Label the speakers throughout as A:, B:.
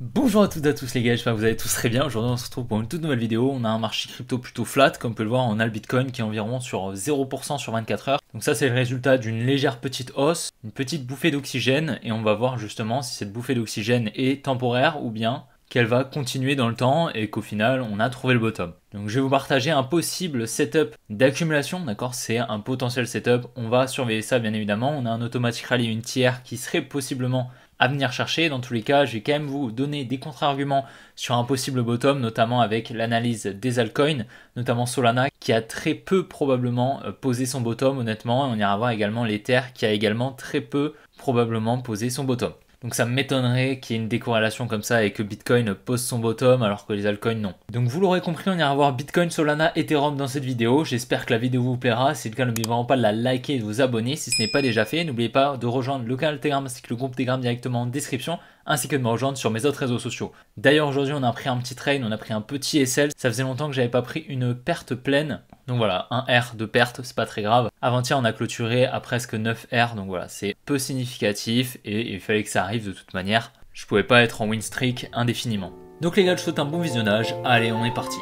A: Bonjour à toutes et à tous les gars, j'espère que vous allez tous très bien. Aujourd'hui on se retrouve pour une toute nouvelle vidéo. On a un marché crypto plutôt flat, comme on peut le voir. On a le Bitcoin qui est environ sur 0% sur 24 heures. Donc ça c'est le résultat d'une légère petite hausse, une petite bouffée d'oxygène. Et on va voir justement si cette bouffée d'oxygène est temporaire ou bien qu'elle va continuer dans le temps et qu'au final on a trouvé le bottom. Donc je vais vous partager un possible setup d'accumulation, d'accord? C'est un potentiel setup, on va surveiller ça bien évidemment. On a un automatic rally, une tiers qui serait possiblement à venir chercher. Dans tous les cas, je vais quand même vous donner des contre-arguments sur un possible bottom, notamment avec l'analyse des altcoins, notamment Solana, qui a très peu probablement posé son bottom, honnêtement. Et on ira voir également l'Ether, qui a également très peu probablement posé son bottom. Donc ça m'étonnerait qu'il y ait une décorrélation comme ça et que Bitcoin pose son bottom alors que les altcoins non. Donc vous l'aurez compris, on ira voir Bitcoin, Solana, Ethereum dans cette vidéo. J'espère que la vidéo vous plaira. Si c'est le cas, n'oubliez vraiment pas de la liker et de vous abonner si ce n'est pas déjà fait. N'oubliez pas de rejoindre le canal Telegram ainsi que le groupe Telegram directement en description, ainsi que de me rejoindre sur mes autres réseaux sociaux. D'ailleurs aujourd'hui on a pris un petit trade, on a pris un petit SL. Ça faisait longtemps que j'avais pas pris une perte pleine. Donc voilà, un R de perte, c'est pas très grave. Avant-hier, on a clôturé à presque 9 R, donc voilà, c'est peu significatif et il fallait que ça arrive de toute manière. Je pouvais pas être en win streak indéfiniment. Donc les gars, je vous souhaite un bon visionnage. Allez, on est parti.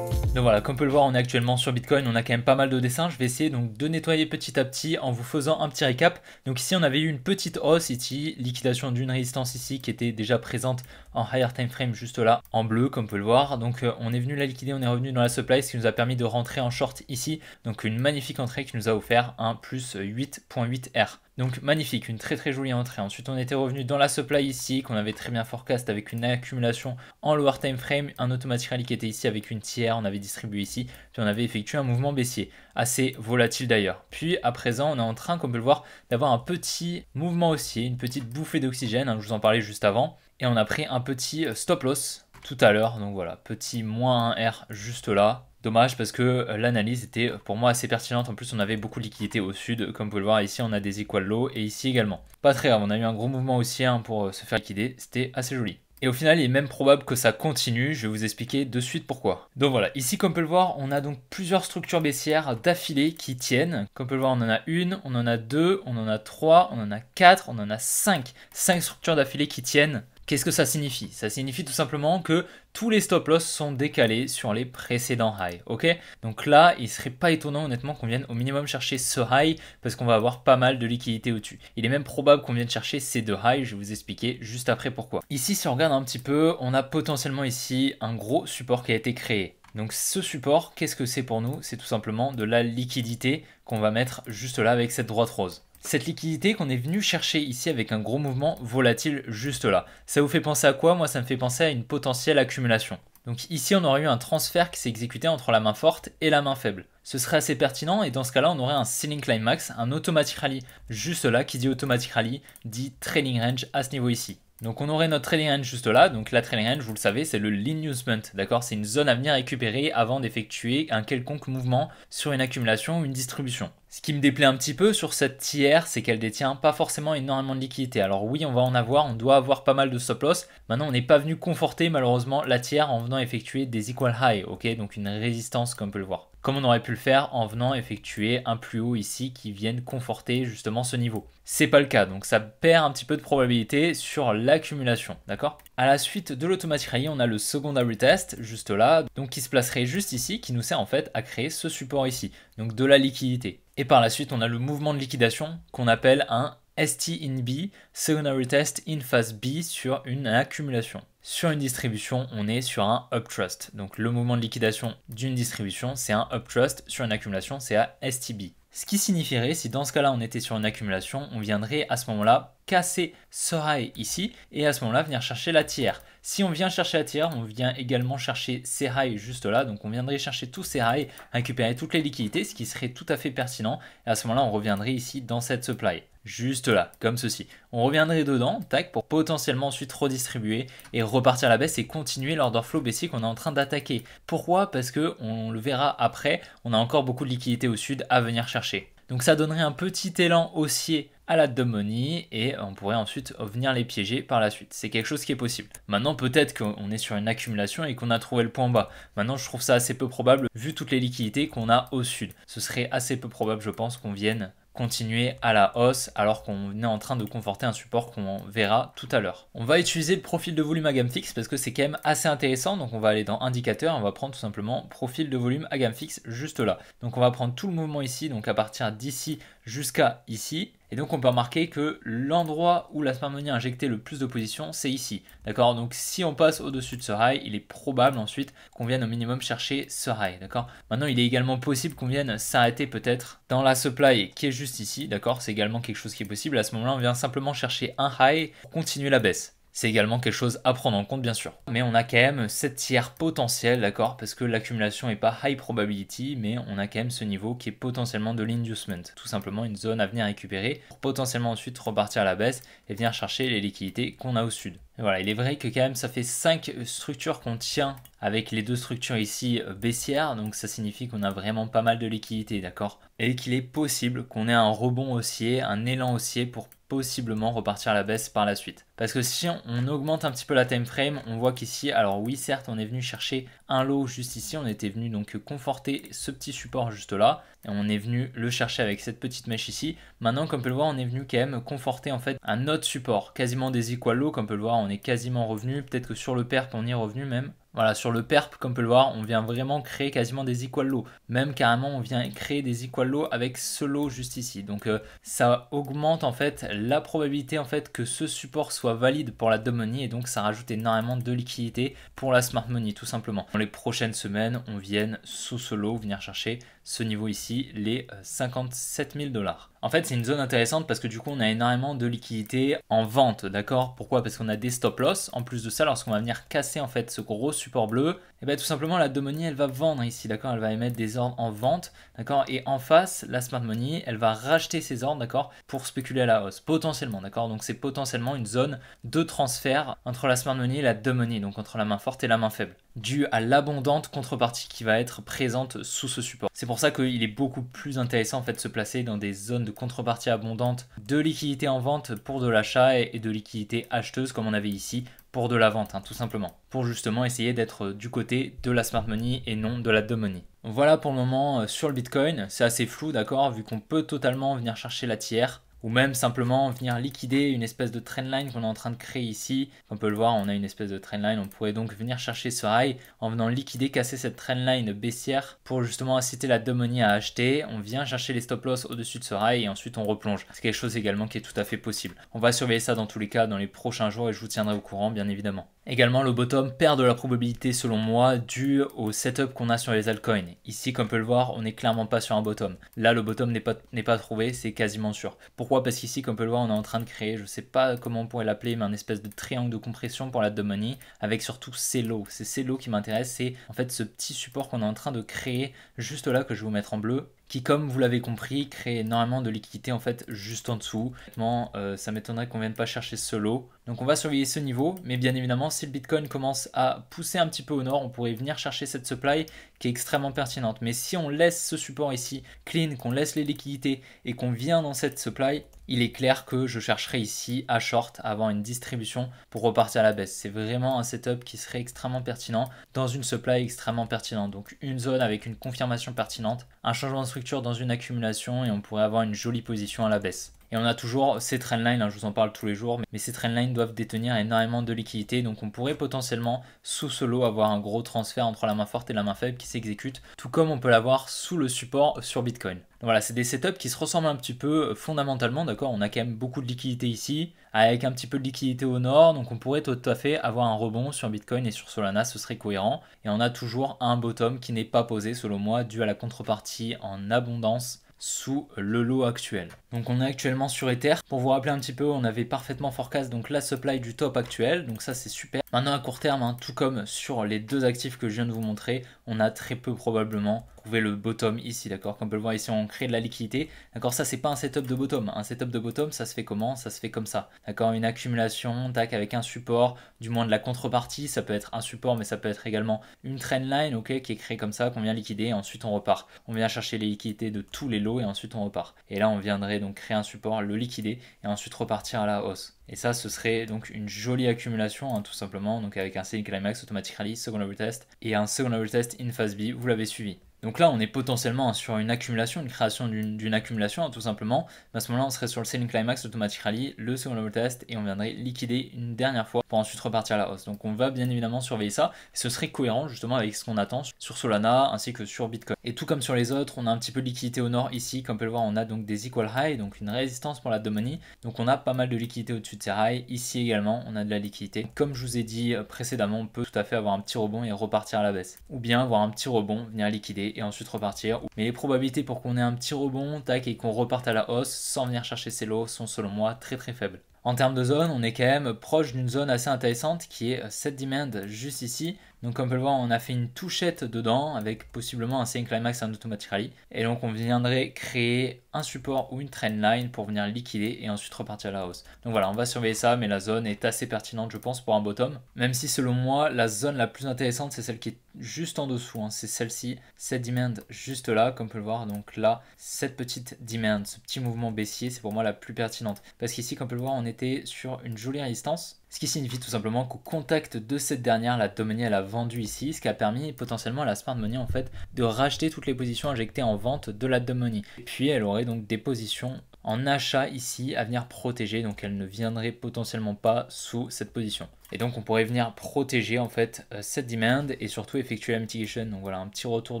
A: Donc voilà, comme on peut le voir, on est actuellement sur Bitcoin, on a quand même pas mal de dessins. Je vais essayer donc de nettoyer petit à petit en vous faisant un petit récap. Donc ici, on avait eu une petite hausse ici, liquidation d'une résistance ici qui était déjà présente en higher time frame juste là, en bleu comme on peut le voir. Donc on est venu la liquider, on est revenu dans la supply, ce qui nous a permis de rentrer en short ici. Donc une magnifique entrée qui nous a offert un plus 8.8 R. Donc magnifique, une très jolie entrée. Ensuite on était revenu dans la supply ici, qu'on avait très bien forecast avec une accumulation en lower time frame, un automatic rally qui était ici avec une tiers, on avait distribué ici, puis on avait effectué un mouvement baissier, assez volatile d'ailleurs. Puis à présent on est en train, comme on peut le voir, d'avoir un petit mouvement haussier, une petite bouffée d'oxygène, je vous en parlais juste avant, et on a pris un petit stop loss tout à l'heure, donc voilà, petit moins 1 R juste là. Dommage parce que l'analyse était pour moi assez pertinente. En plus, on avait beaucoup de liquidités au sud. Comme vous pouvez le voir, ici, on a des equal low et ici également. Pas très grave, on a eu un gros mouvement haussier pour se faire liquider. C'était assez joli. Et au final, il est même probable que ça continue. Je vais vous expliquer de suite pourquoi. Donc voilà, ici, comme on peut le voir, on a donc plusieurs structures baissières d'affilée qui tiennent. Comme on peut le voir, on en a une, on en a deux, on en a trois, on en a quatre, on en a cinq. Cinq structures d'affilée qui tiennent. Qu'est-ce que ça signifie? Ça signifie tout simplement que tous les stop loss sont décalés sur les précédents highs, ok? Donc là, il serait pas étonnant honnêtement qu'on vienne au minimum chercher ce high parce qu'on va avoir pas mal de liquidités au-dessus. Il est même probable qu'on vienne chercher ces deux highs, je vais vous expliquer juste après pourquoi. Ici, si on regarde un petit peu, on a potentiellement ici un gros support qui a été créé. Donc ce support, qu'est-ce que c'est pour nous? C'est tout simplement de la liquidité qu'on va mettre juste là avec cette droite rose. Cette liquidité qu'on est venu chercher ici avec un gros mouvement volatile juste là. Ça vous fait penser à quoi? Moi, ça me fait penser à une potentielle accumulation. Donc ici, on aurait eu un transfert qui s'est exécuté entre la main forte et la main faible. Ce serait assez pertinent et dans ce cas-là, on aurait un ceiling climax, un automatic rally juste là. Qui dit automatic rally dit trading range à ce niveau ici. Donc on aurait notre trading range juste là, donc la trading range, vous le savez, c'est le l'inusement, d'accord? C'est une zone à venir récupérer avant d'effectuer un quelconque mouvement sur une accumulation ou une distribution. Ce qui me déplaît un petit peu sur cette tiers, c'est qu'elle détient pas forcément énormément de liquidité. Alors oui, on va en avoir, on doit avoir pas mal de stop loss. Maintenant, on n'est pas venu conforter malheureusement la tiers en venant effectuer des equal high, ok? Donc une résistance comme on peut le voir. Comme on aurait pu le faire en venant effectuer un plus haut ici qui vienne conforter justement ce niveau. C'est pas le cas, donc ça perd un petit peu de probabilité sur l'accumulation, d'accord? À la suite de l'automatic rally, on a le secondary test juste là, donc qui se placerait juste ici, qui nous sert en fait à créer ce support ici, donc de la liquidité. Et par la suite, on a le mouvement de liquidation qu'on appelle un ST in B, secondary test in phase B sur une accumulation. Sur une distribution, on est sur un uptrust. Donc le mouvement de liquidation d'une distribution, c'est un uptrust. Sur une accumulation, c'est un STB. Ce qui signifierait, si dans ce cas-là, on était sur une accumulation, on viendrait à ce moment-là casser ce high ici et à ce moment-là venir chercher la tiers. Si on vient chercher la tiers, on vient également chercher ces highs juste là. Donc on viendrait chercher tous ces highs, récupérer toutes les liquidités, ce qui serait tout à fait pertinent. Et à ce moment-là, on reviendrait ici dans cette supply. Juste là, comme ceci. On reviendrait dedans, tac, pour potentiellement ensuite redistribuer et repartir à la baisse et continuer l'order flow baissier qu'on est en train d'attaquer. Pourquoi? Parce que on le verra après, on a encore beaucoup de liquidités au sud à venir chercher. Donc ça donnerait un petit élan haussier à la dumb money et on pourrait ensuite venir les piéger par la suite. C'est quelque chose qui est possible. Maintenant, peut-être qu'on est sur une accumulation et qu'on a trouvé le point bas. Maintenant, je trouve ça assez peu probable vu toutes les liquidités qu'on a au sud. Ce serait assez peu probable, je pense, qu'on vienne continuer à la hausse alors qu'on est en train de conforter un support qu'on verra tout à l'heure. On va utiliser le profil de volume à gamme fixe parce que c'est quand même assez intéressant. Donc on va aller dans indicateur, on va prendre tout simplement profil de volume à gamme fixe juste là. Donc on va prendre tout le mouvement ici, donc à partir d'ici jusqu'à ici. Et donc on peut remarquer que l'endroit où la smart money a injecté le plus de positions, c'est ici. D'accord? Donc si on passe au-dessus de ce high, il est probable ensuite qu'on vienne au minimum chercher ce high. D'accord? Maintenant, il est également possible qu'on vienne s'arrêter peut-être dans la supply qui est juste ici. D'accord? C'est également quelque chose qui est possible. À ce moment-là, on vient simplement chercher un high pour continuer la baisse. C'est également quelque chose à prendre en compte, bien sûr. Mais on a quand même cette tiers potentielle, d'accord? Parce que l'accumulation n'est pas high probability, mais on a quand même ce niveau qui est potentiellement de l'inducement. Tout simplement une zone à venir récupérer pour potentiellement ensuite repartir à la baisse et venir chercher les liquidités qu'on a au sud. Et voilà, il est vrai que quand même ça fait 5 structures qu'on tient avec les 2 structures ici baissières, donc ça signifie qu'on a vraiment pas mal de liquidités, d'accord? Et qu'il est possible qu'on ait un rebond haussier, un élan haussier pour possiblement repartir à la baisse par la suite. Parce que si on augmente un petit peu la time frame, on voit qu'ici, alors oui certes on est venu chercher un low juste ici, on était venu donc conforter ce petit support juste là, et on est venu le chercher avec cette petite mèche ici. Maintenant comme on peut le voir, on est venu quand même conforter en fait un autre support, quasiment des equal low, comme on peut le voir, on est quasiment revenu, peut-être que sur le perp on y est revenu même. Voilà, sur le perp, comme on peut le voir, on vient vraiment créer quasiment des equal lows. Même carrément, on vient créer des equal lows avec ce low juste ici. Donc ça augmente en fait la probabilité en fait que ce support soit valide pour la dumb money et donc ça rajoute énormément de liquidité pour la smart money tout simplement. Dans les prochaines semaines, on vient sous ce low venir chercher ce niveau ici, les 57 000 $. En fait, c'est une zone intéressante parce que du coup, on a énormément de liquidités en vente, d'accord? Pourquoi? Parce qu'on a des stop loss. En plus de ça, lorsqu'on va venir casser en fait ce gros support bleu, et bien tout simplement la dumb money elle va vendre ici, d'accord? Elle va émettre des ordres en vente, d'accord? Et en face, la smart money, elle va racheter ces ordres, d'accord? Pour spéculer à la hausse, potentiellement, d'accord? Donc c'est potentiellement une zone de transfert entre la smart money et la dumb money, donc entre la main forte et la main faible, dû à l'abondante contrepartie qui va être présente sous ce support. C'est pour ça qu'il est beaucoup plus intéressant en fait de se placer dans des zones de contrepartie abondante, de liquidité en vente pour de l'achat et de liquidité acheteuse comme on avait ici pour de la vente, hein, tout simplement, pour justement essayer d'être du côté de la smart money et non de la dumb money. Voilà pour le moment sur le Bitcoin, c'est assez flou, d'accord, vu qu'on peut totalement venir chercher la tiers, ou même simplement venir liquider une espèce de trendline qu'on est en train de créer ici. Comme on peut le voir, on a une espèce de trendline, on pourrait donc venir chercher ce high en venant liquider, casser cette trendline baissière pour justement inciter la dumb money à acheter. On vient chercher les stop loss au-dessus de ce high et ensuite on replonge. C'est quelque chose également qui est tout à fait possible. On va surveiller ça dans tous les cas dans les prochains jours et je vous tiendrai au courant bien évidemment. Également, le bottom perd de la probabilité selon moi dû au setup qu'on a sur les altcoins. Ici, comme on peut le voir, on n'est clairement pas sur un bottom. Là, le bottom n'est pas trouvé, c'est quasiment sûr. Pourquoi? Parce qu'ici, comme on peut le voir, on est en train de créer, je ne sais pas comment on pourrait l'appeler, mais un espèce de triangle de compression pour la dumb money, avec surtout ces lows. C'est ces lows qui m'intéressent, c'est en fait ce petit support qu'on est en train de créer juste là, que je vais vous mettre en bleu, qui, comme vous l'avez compris, crée énormément de liquidité en fait juste en dessous. Ça m'étonnerait qu'on vienne pas chercher ce lot. Donc on va surveiller ce niveau, mais bien évidemment si le Bitcoin commence à pousser un petit peu au nord, on pourrait venir chercher cette supply qui est extrêmement pertinente. Mais si on laisse ce support ici clean, qu'on laisse les liquidités et qu'on vient dans cette supply, il est clair que je chercherai ici à short, à avoir une distribution pour repartir à la baisse. C'est vraiment un setup qui serait extrêmement pertinent dans une supply extrêmement pertinente. Donc une zone avec une confirmation pertinente, un changement de structure dans une accumulation et on pourrait avoir une jolie position à la baisse. Et on a toujours ces trendlines, hein, je vous en parle tous les jours, mais ces trendlines doivent détenir énormément de liquidités, donc on pourrait potentiellement sous ce lot avoir un gros transfert entre la main forte et la main faible qui s'exécute, tout comme on peut l'avoir sous le support sur Bitcoin. Donc voilà, c'est des setups qui se ressemblent un petit peu fondamentalement, d'accord? On a quand même beaucoup de liquidités ici, avec un petit peu de liquidité au nord, donc on pourrait tout à fait avoir un rebond sur Bitcoin et sur Solana, ce serait cohérent. Et on a toujours un bottom qui n'est pas posé selon moi, dû à la contrepartie en abondance sous le lot actuel. Donc on est actuellement sur Ether. Pour vous rappeler un petit peu, on avait parfaitement forecast donc la supply du top actuel, donc ça c'est super. Maintenant à court terme, hein, tout comme sur les deux actifs que je viens de vous montrer, on a très peu probablement trouvé le bottom ici, d'accord? Comme on peut le voir ici, on crée de la liquidité, d'accord? Ça c'est pas un setup de bottom. Un setup de bottom, ça se fait comment? Ça se fait comme ça, d'accord? Une accumulation, tac, avec un support, du moins de la contrepartie, ça peut être un support, mais ça peut être également une trendline, ok, qui est créée comme ça, qu'on vient liquider, et ensuite on repart. On vient chercher les liquidités de tous les lots et ensuite on repart. Et là on viendrait donc créer un support, le liquider et ensuite repartir à la hausse. Et ça, ce serait donc une jolie accumulation, hein, tout simplement, donc avec un selling climax, automatic rally, secondary test et un secondary test in phase B, vous l'avez suivi. Donc là, on est potentiellement sur une accumulation, une création d'une accumulation, hein, tout simplement. Mais à ce moment-là, on serait sur le selling climax automatically, le second level test, et on viendrait liquider une dernière fois pour ensuite repartir à la hausse. Donc on va bien évidemment surveiller ça, et ce serait cohérent justement avec ce qu'on attend sur Solana ainsi que sur Bitcoin. Et tout comme sur les autres, on a un petit peu de liquidité au nord ici. Comme on peut le voir, on a donc des equal high, donc une résistance pour la money. Donc on a pas mal de liquidité au-dessus de ces highs. Ici également, on a de la liquidité. Comme je vous ai dit précédemment, on peut tout à fait avoir un petit rebond et repartir à la baisse. Ou bien avoir un petit rebond, venir liquider et ensuite repartir. Mais les probabilités pour qu'on ait un petit rebond, tac, et qu'on reparte à la hausse sans venir chercher ces lots sont selon moi très très faibles. En termes de zone, on est quand même proche d'une zone assez intéressante qui est cette demand juste ici. Donc comme on peut le voir, on a fait une touchette dedans avec possiblement un selling climax en automatically. Et donc on viendrait créer un support ou une trendline pour venir liquider et ensuite repartir à la hausse. Donc voilà, on va surveiller ça, mais la zone est assez pertinente je pense pour un bottom. Même si selon moi, la zone la plus intéressante c'est celle qui est juste en dessous, hein. C'est celle-ci, cette demand juste là, comme on peut le voir. Donc là, cette petite demand, ce petit mouvement baissier, c'est pour moi la plus pertinente. Parce qu'ici, comme on peut le voir, on était sur une jolie résistance. Ce qui signifie tout simplement qu'au contact de cette dernière, la Tomony elle a vendu ici, ce qui a permis potentiellement à la Smart Money en fait de racheter toutes les positions injectées en vente de la Tomony. Et puis elle aurait donc des positions en achat ici à venir protéger, donc elle ne viendrait potentiellement pas sous cette position. Et donc on pourrait venir protéger en fait cette demand et surtout effectuer la mitigation. Donc voilà, un petit retour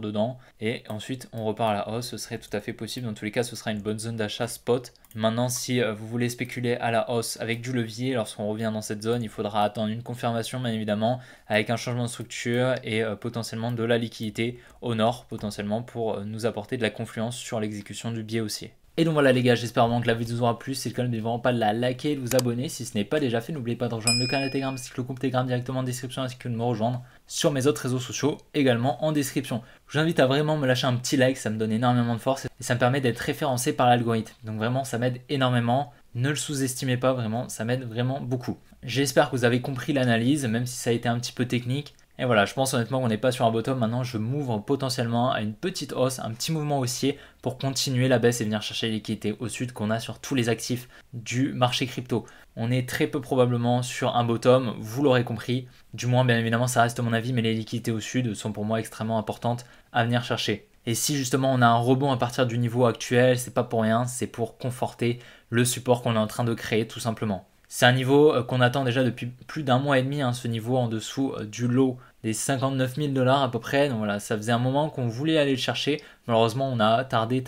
A: dedans et ensuite on repart à la hausse, ce serait tout à fait possible. Dans tous les cas, ce sera une bonne zone d'achat spot. Maintenant, si vous voulez spéculer à la hausse avec du levier, lorsqu'on revient dans cette zone, il faudra attendre une confirmation bien évidemment avec un changement de structure et potentiellement de la liquidité au nord potentiellement pour nous apporter de la confluence sur l'exécution du biais haussier. Et donc voilà les gars, j'espère vraiment que la vidéo vous aura plu. Si le cas, n'oubliez vraiment pas de la liker et de vous abonner si ce n'est pas déjà fait. N'oubliez pas de rejoindre le canal Telegram ainsi que le groupe Telegram directement en description ainsi que de me rejoindre sur mes autres réseaux sociaux également en description. Je vous invite à vraiment me lâcher un petit like, ça me donne énormément de force et ça me permet d'être référencé par l'algorithme. Donc vraiment ça m'aide énormément. Ne le sous-estimez pas vraiment, ça m'aide vraiment beaucoup. J'espère que vous avez compris l'analyse, même si ça a été un petit peu technique. Et voilà, je pense honnêtement qu'on n'est pas sur un bottom. Maintenant, je m'ouvre potentiellement à une petite hausse, un petit mouvement haussier pour continuer la baisse et venir chercher les liquidités au sud qu'on a sur tous les actifs du marché crypto. On est très peu probablement sur un bottom, vous l'aurez compris. Du moins, bien évidemment, ça reste mon avis, mais les liquidités au sud sont pour moi extrêmement importantes à venir chercher. Et si justement on a un rebond à partir du niveau actuel, c'est pas pour rien, c'est pour conforter le support qu'on est en train de créer tout simplement. C'est un niveau qu'on attend déjà depuis plus d'un mois et demi, hein, ce niveau en dessous du lot des 59 000 $ à peu près. Donc voilà, ça faisait un moment qu'on voulait aller le chercher. Malheureusement, on a tardé.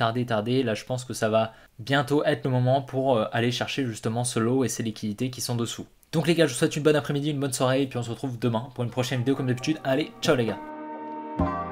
A: Là, je pense que ça va bientôt être le moment pour aller chercher justement ce lot et ces liquidités qui sont dessous. Donc les gars, je vous souhaite une bonne après-midi, une bonne soirée et puis on se retrouve demain pour une prochaine vidéo comme d'habitude. Allez, ciao les gars!